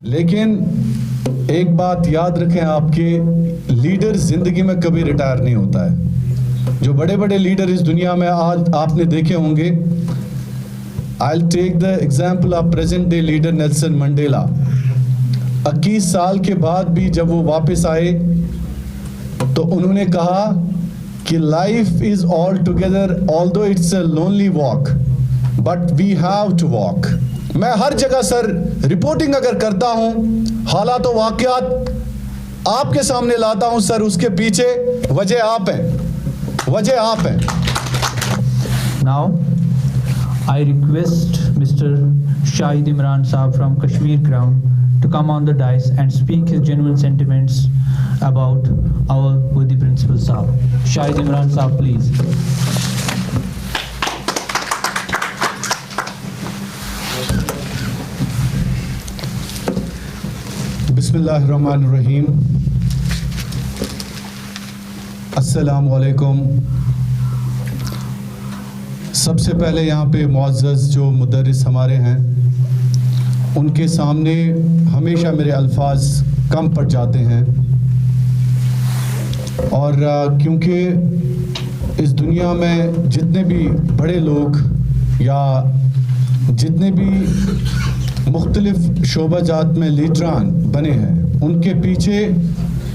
لیکن ایک بات یاد رکھیں آپ کے لیڈر زندگی میں کبھی ریٹائر نہیں ہوتا ہے. جو بڑے بڑے لیڈر اس دنیا میں آج آپ نے دیکھے ہوں گے. I'll take the example of present day leader Nelson Mandela. 21 سال کے بعد بھی جب وہ واپس آئے تو انہوں نے کہا کہ life is all together although it's a lonely walk but we have to walk. میں ہر جگہ سر رپورٹنگ اگر کرتا ہوں حالات و واقعات آپ کے سامنے لاتا ہوں سر, اس کے پیچھے وجہ آپ ہیں. Now I request Mr. Shahid Imran Saab from Kashmir Crown to come on the dais and speak his genuine sentiments about our Wadi Principal Saab. Shahid Imran Saab, please. بسم اللہ الرحمن الرحیم. السلام علیکم. سب سے پہلے یہاں پہ معزز جو مدرس ہمارے ہیں ان کے سامنے ہمیشہ میرے الفاظ کم پڑ جاتے ہیں, اور کیونکہ اس دنیا میں جتنے بھی بڑے لوگ یا جتنے بھی مختلف شعبہ جات میں لیڈران بنے ہیں ان کے پیچھے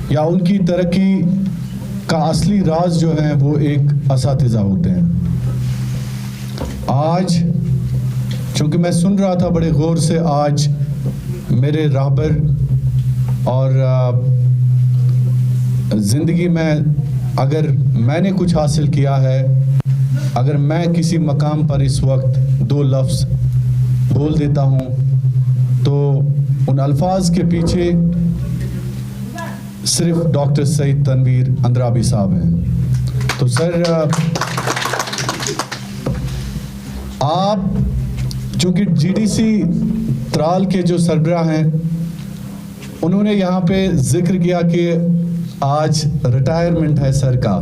یا ان کی ترقی کا اصلی راز جو ہیں وہ ایک اساتذہ ہوتے ہیں. آج چونکہ میں سن رہا تھا بڑے غور سے, آج میرے رہبر اور زندگی میں اگر میں نے کچھ حاصل کیا ہے, اگر میں کسی مقام پر اس وقت 2 لفظ بول دیتا ہوں تو ان الفاظ کے پیچھے صرف ڈاکٹر سعید تنویر اندرابی صاحب ہیں. تو سر آپ چونکہ GDC ترال کے جو سربراہ ہیں انہوں نے یہاں پہ ذکر کیا کہ آج ریٹائرمنٹ ہے سر کا,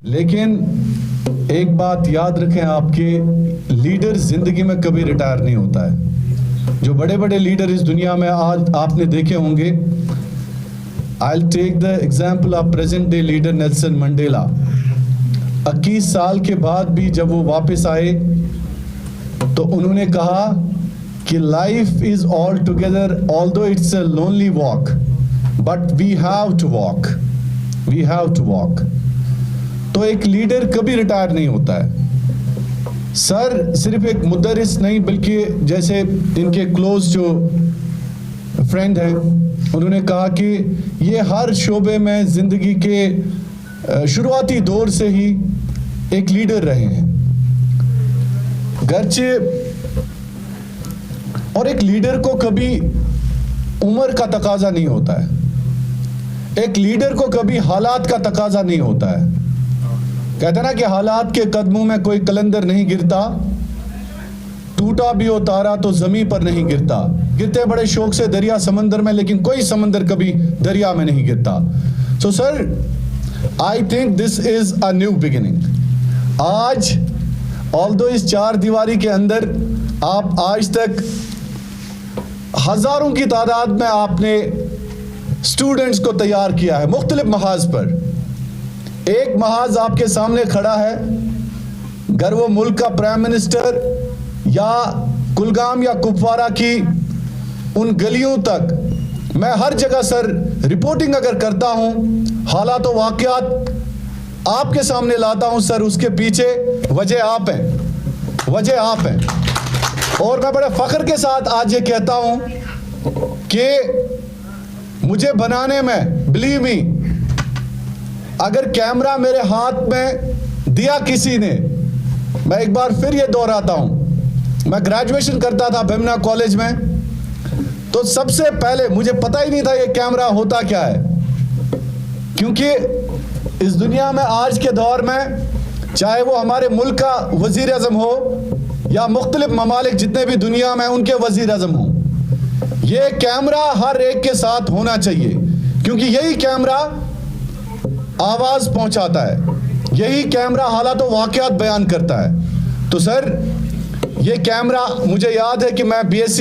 لیکن ایک بات یاد رکھیں آپ کے لیڈر زندگی میں کبھی ریٹائر نہیں ہوتا ہے. جو بڑے بڑے لیڈر اس دنیا میں آج آپ نے دیکھے ہوں گے. I'll take the example of present day leader Nelson Mandela. 21 سال کے بعد بھی جب وہ واپس آئے تو انہوں نے کہا کہ life is all together although it's a lonely walk but we have to walk. تو ایک لیڈر کبھی ریٹائر نہیں ہوتا ہے سر. صرف ایک مدرس نہیں بلکہ جیسے ان کے کلوز جو فرینڈ ہیں انہوں نے کہا کہ یہ ہر شعبے میں زندگی کے شروعاتی دور سے ہی ایک لیڈر رہے ہیں. گرچہ اور ایک لیڈر کو کبھی عمر کا تقاضا نہیں ہوتا ہے, ایک لیڈر کو کبھی حالات کا تقاضا نہیں ہوتا ہے. کہتے ہیں نا کہ حالات کے قدموں میں کوئی قلندر نہیں گرتا, ٹوٹا بھی ہو تارا تو زمین پر نہیں گرتا. گرتے بڑے شوق سے دریا سمندر میں, لیکن کوئی سمندر کبھی دریا میں نہیں گرتا. So sir, I think this is a new beginning. آج although اس 4 دیواری کے اندر آپ آج تک ہزاروں کی تعداد میں آپ نے اسٹوڈنٹس کو تیار کیا ہے مختلف محاذ پر. ایک محاذ آپ کے سامنے کھڑا ہے, اگر وہ ملک کا پرائم منسٹر یا کلگام یا کپوارہ کی ان گلیوں تک میں ہر جگہ سر رپورٹنگ اگر کرتا ہوں حالات و واقعات آپ کے سامنے لاتا ہوں سر, اس کے پیچھے وجہ آپ ہیں. اور میں بڑے فخر کے ساتھ آج یہ کہتا ہوں کہ مجھے بنانے میں بلیو می اگر کیمرہ میرے ہاتھ میں دیا کسی نے, میں ایک بار پھر یہ دہراتا ہوں, میں گریجویشن کرتا تھا بھیمنا کالج میں تو سب سے پہلے مجھے پتہ ہی نہیں تھا یہ کیمرہ ہوتا کیا ہے, کیونکہ اس دنیا میں آج کے دور میں چاہے وہ ہمارے ملک کا وزیر اعظم ہو یا مختلف ممالک جتنے بھی دنیا میں ان کے وزیر اعظم ہوں, یہ کیمرہ ہر ایک کے ساتھ ہونا چاہیے, کیونکہ یہی کیمرہ آواز پہنچاتا ہے, یہی کیمرہ حالات و واقعات بیان کرتا ہے. تو سر یہ کیمرہ مجھے یاد ہے کہ میں BSc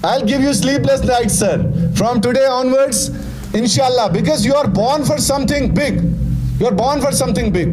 I'll give you sleepless nights, sir, from today onwards, inshallah, because you are born for something big. You are born for something big.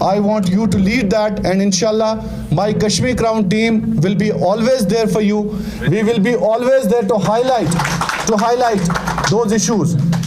I want you to lead that, and inshallah my Kashmir Crown team will be always there for you. We will be always there to highlight those issues,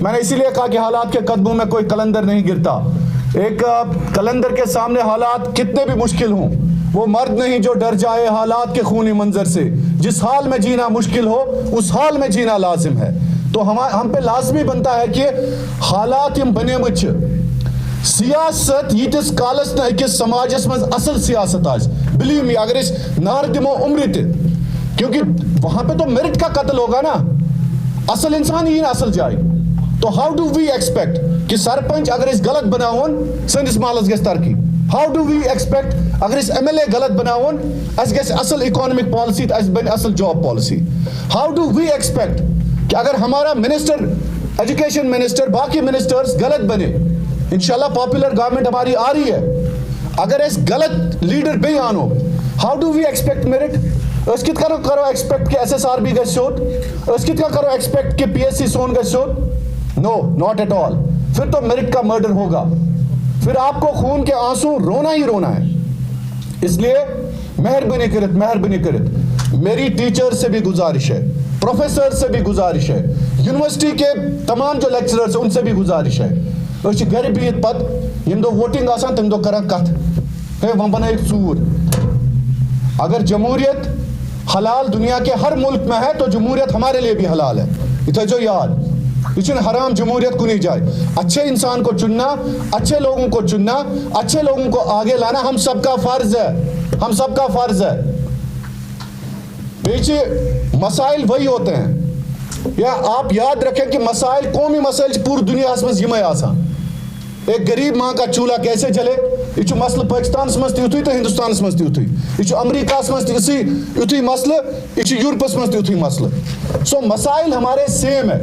میں نے اسی لیے کہا کہ حالات کے قدموں میں کوئی قلندر نہیں گرتا. ایک قلندر کے سامنے حالات کتنے بھی مشکل ہوں, وہ مرد نہیں جو ڈر جائے حالات کے خونی منظر سے. جس حال میں جینا مشکل ہو اس حال میں جینا لازم ہے. تو ہم پہ لازمی بنتا ہے کہ حالات یم بنے مچ سیاست یتس کالس نہ أکس سماجس مز اصل سیاست آج. بلیو می اگر اس نار دمو عمر تہ, کیونکہ وہاں پہ تو میرٹ کا قتل ہوگا نا, اصل انسان ہی نا اصل جائے. تو ہاؤ ڈو وی ایکسپیکٹ کہ سرپنچ اگر اس غلط بناون سندس محلس گژھِ ترقی. ہاؤ ڈو وی ایکسپیکٹ اگر اس ایم ایل اے غلط بناون اس گژھِ اصل اکنامک پالیسی تو اس بن اصل job policy. How do we expect کہ اگر ہمارا منسٹر ایجوکیشن منسٹر باقی منسٹرز غلط بنے, انشاءاللہ پاپولر گورنمنٹ ہماری آ رہی ہے, اگر اس غلط لیڈر بے آنو how do we expect merit. اس کت کرو ایکسپیکٹ کہ ایس ایس آر بی گژھِ سیوٚد, اس کت کرو ایکسپیکٹ کہ پی ایس سی سون گژھِ سیوٚد. نو ناٹ ایٹ آل. پھر تو میرٹ کا مرڈر ہوگا, پھر آپ کو خون کے آنسو رونا ہی رونا ہے. اس لیے مہربانی کرت میری ٹیچر سے بھی گزارش ہے, پروفیسر سے بھی گزارش ہے, یونیورسٹی کے تمام جو لیکچررز ہیں ان سے بھی گزارش ہے. اس گھر بہت پت یم دو ووٹنگ آسان تم دو کران کت ہے وہ بنا ایک ژور. اگر جمہوریت حلال دنیا کے ہر ملک میں ہے تو جمہوریت ہمارے لیے بھی حلال ہے. یہ تھا جو یاد, یہ حرام جمہوریت کو نہیں جائے. اچھے انسان کو چننا, اچھے لوگوں کو چننا, اچھے لوگوں کو آگے لانا ہم سب کا فرض ہے, ہم سب کا فرض ہے. پیچھے مسائل وہی ہوتے ہیں, یا آپ یاد رکھیں کہ مسائل قومی مسائل پوری دنیا میں یمے آسان. ایک غریب ماں کا چولہا کیسے جلے, یہ مسئلہ پاکستان مز تھی تو ہندوستان مز تھی, یہ امریکہ مز تھی مسئلہ, یہ یورپس مز تھی مسئلہ. سو مسائل ہمارے سیم ہے.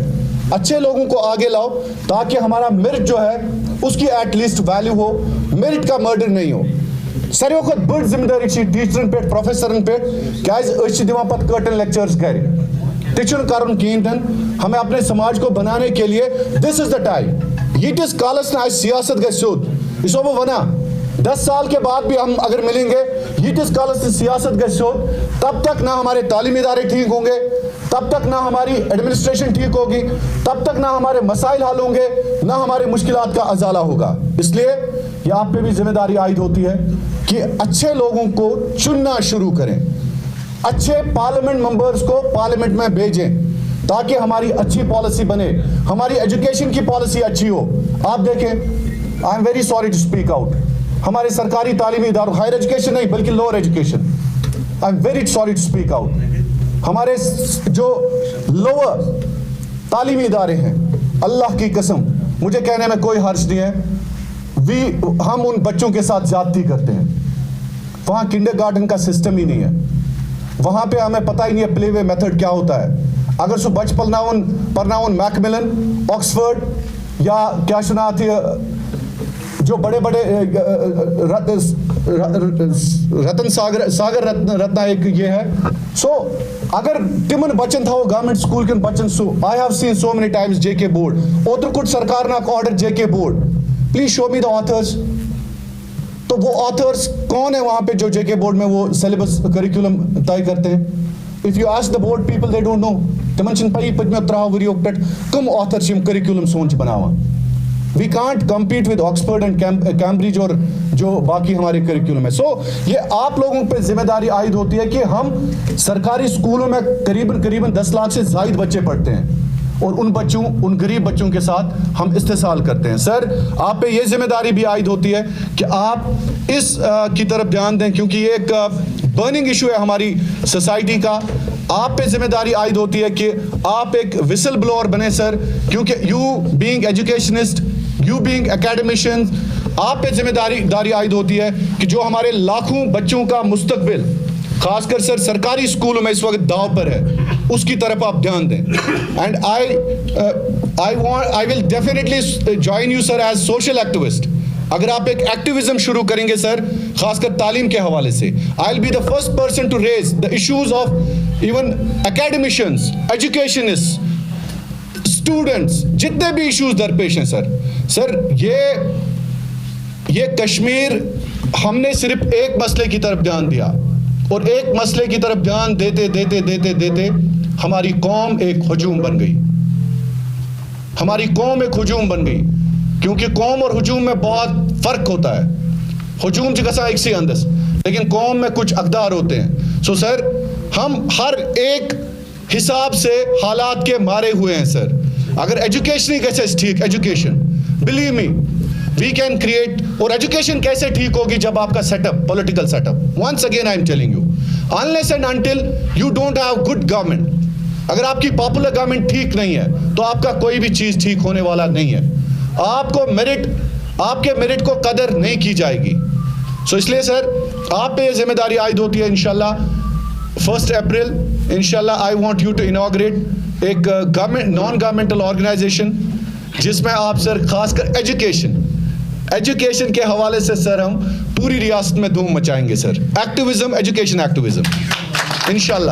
اچھے لوگوں کو آگے لاؤ تاکہ ہمارا میرٹ جو ہے اس کی ایٹ لیسٹ ویلیو ہو, میرٹ کا مرڈر نہیں ہو. ساروی کھت بڑ ذمہ داری ٹیچرن پہ پروفیسرن پہ کیاز أسۍ دِوان پتہ کٔرٹن لیکچرز گھر. تہِ چھُنہٕ کرُن کِہیٖنۍ تہِ نہٕ. ہمیں اپنے سماج کو بنانے کے لیے دس از دا ٹائم. ییٖتِس کالس نہٕ اَسہِ سیاست گژھِ سیوٚد, یہِ چھُسو بہٕ ونان 10 سال کے بعد بھی ہم اگر ملیں گے, ییٖتِس کالس نہٕ سیاست گژھِ سیوٚد تب تک نہ ہمارے تعلیمی ادارے ٹھیک ہوں گے, تب تک نہ ہماری ایڈمنسٹریشن ٹھیک ہوگی, تب تک نہ ہمارے مسائل حل ہوں گے, نہ ہمارے مشکلات کا ازالہ ہوگا. اس لیے یہ آپ پہ بھی ذمہ داری عائد ہوتی ہے کہ اچھے لوگوں کو چننا شروع کریں, اچھے پارلیمنٹ ممبرز کو پارلیمنٹ میں بھیجیں تاکہ ہماری اچھی پالیسی بنے, ہماری ایجوکیشن کی پالیسی اچھی ہو. آپ دیکھیں, I am very sorry to speak out, ہمارے سرکاری تعلیمی اداروں, ہائر ایجوکیشن نہیں بلکہ lower education, I am very sorry to speak out, ہمارے جو لوور تعلیمی ادارے ہیں, اللہ کی قسم مجھے کہنے میں کوئی حرج نہیں ہے, ہم ان بچوں کے ساتھ زیادتی کرتے ہیں. وہاں کنڈر گارڈن کا سسٹم ہی نہیں ہے, وہاں پہ ہمیں پتہ ہی نہیں ہے پلے وے میتھڈ کیا ہوتا ہے. اگر سو بچ پرناون میکملن, آکسفورڈ یا کیا سنات جو بڑے بڑے رتن ساگر رتنا ایک یہ ہے. سو اگر تمن بچن تھو گورنمنٹ سکول کن بچن سو, I have seen so many times J K board, اوتر کٹ سرکار نا order J K board, please show me the authors. تو وہ آتھرز کون ہے وہاں پہ جو جے کے بورڈ میں وہ سلیبس کریکولم طے کرتے ہیں؟ If you ask the board people they don't know, تمن چھن پئی پتمو 3 ؤریو پہ کم آتھر چھم کریکولم سون چھ بناوان. We can't compete with Oxford and Cambridge اور جو باقی ہمارے کریکولم ہے. سو یہ آپ لوگوں پہ ذمہ داری عائد ہوتی ہے کہ ہم سرکاری اسکولوں میں قریباً 10 لاکھ سے زائد بچے پڑھتے ہیں, اور ان غریب بچوں کے ساتھ ہم استحصال کرتے ہیں. سر آپ پہ یہ ذمہ داری بھی عائد ہوتی ہے کہ آپ اس کی طرف دھیان دیں, کیونکہ یہ ایک برننگ ایشو ہے ہماری سوسائٹی کا. آپ پہ ذمہ داری عائد ہوتی ہے کہ آپ ایک وسل بلوور بنے سر, کیونکہ you being educationist, you being academician, آپ پہ ذمہ داری عائد ہوتی ہے کہ جو ہمارے لاکھوں بچوں کا مستقبل خاص کر سر سرکاری اسکولوں میں اس وقت داؤ پر ہے, اس کی طرف آپ دھیان دیں. And I will definitely join you sir as social activist. اگر آپ ایک ایکٹیویزم شروع کریں گے سر, خاص کر تعلیم کے حوالے سے, I will be the first person to raise the issues of even academicians, educationists, students, جتنے بھی ایشوز درپیش ہیں سر. سر یہ کشمیر, ہم نے صرف ایک مسئلے کی طرف دھیان دیا, اور ایک مسئلے کی طرف دھیان دیتے ہماری قوم ایک ہجوم بن گئی. ہماری قوم ایک ہجوم بن گئی, کیونکہ قوم اور ہجوم میں بہت فرق ہوتا ہے. ہجوم چکسا ایک سی اندس, لیکن قوم میں کچھ اقدار ہوتے ہیں. سو سر ہم ہر ایک حساب سے حالات کے مارے ہوئے ہیں سر. اگر ایجوکیشن ہی کیسے ٹھیک, education believe me we can create, اور ایجوکیشن کیسے ٹھیک ہوگی جب آپ کا set up, political set up, once again I am telling you, unless and until you don't have good government, اگر آپ کی پاپولر گورنمنٹ ٹھیک نہیں ہے تو آپ کا کوئی بھی چیز ٹھیک ہونے والا نہیں ہے. آپ کو میرٹ, آپ کے میرٹ کو قدر نہیں کی جائے گی. سو اس لیے سر آپ پہ یہ ذمہ داری عائد ہوتی ہے. انشاءاللہ 1 اپریل انشاءاللہ I want you to inaugurate ایک گورنمنٹ نان گورنمنٹل آرگنائزیشن جس میں آپ سر خاص کر ایجوکیشن کے حوالے سے سر ہم پوری ریاست میں دھوم مچائیں گے سر. ایکٹیویزم, ایجوکیشن ایکٹیویزم, انشاءاللہ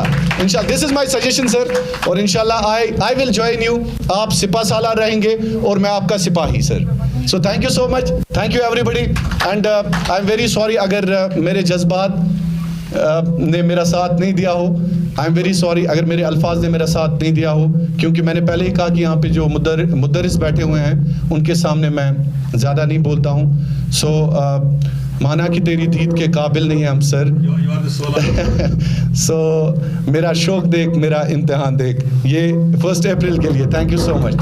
دس از مائی سجیشن سر. اور انشاءاللہ آئی ول جوائن یو. آپ سپاہ سالار رہیں گے اور میں آپ کا سپاہی sir. So thank you so much, thank you everybody, and I am very sorry اگر میرے جذبات نے میرا ساتھ نہیں دیا ہو. آئی ایم ویری سوری اگر میرے الفاظ نے میرا ساتھ نہیں دیا ہو, کیونکہ میں نے پہلے ہی کہا کہ یہاں پہ جو مدرس بیٹھے ہوئے ہیں ان کے سامنے میں زیادہ نہیں بولتا ہوں. سو مانا کہ تیری دید کے قابل نہیں ہیں ہم سر. سو میرا شوق دیکھ, میرا امتحان دیکھ. یہ 1 اپریل کے لیے. Thank you so much.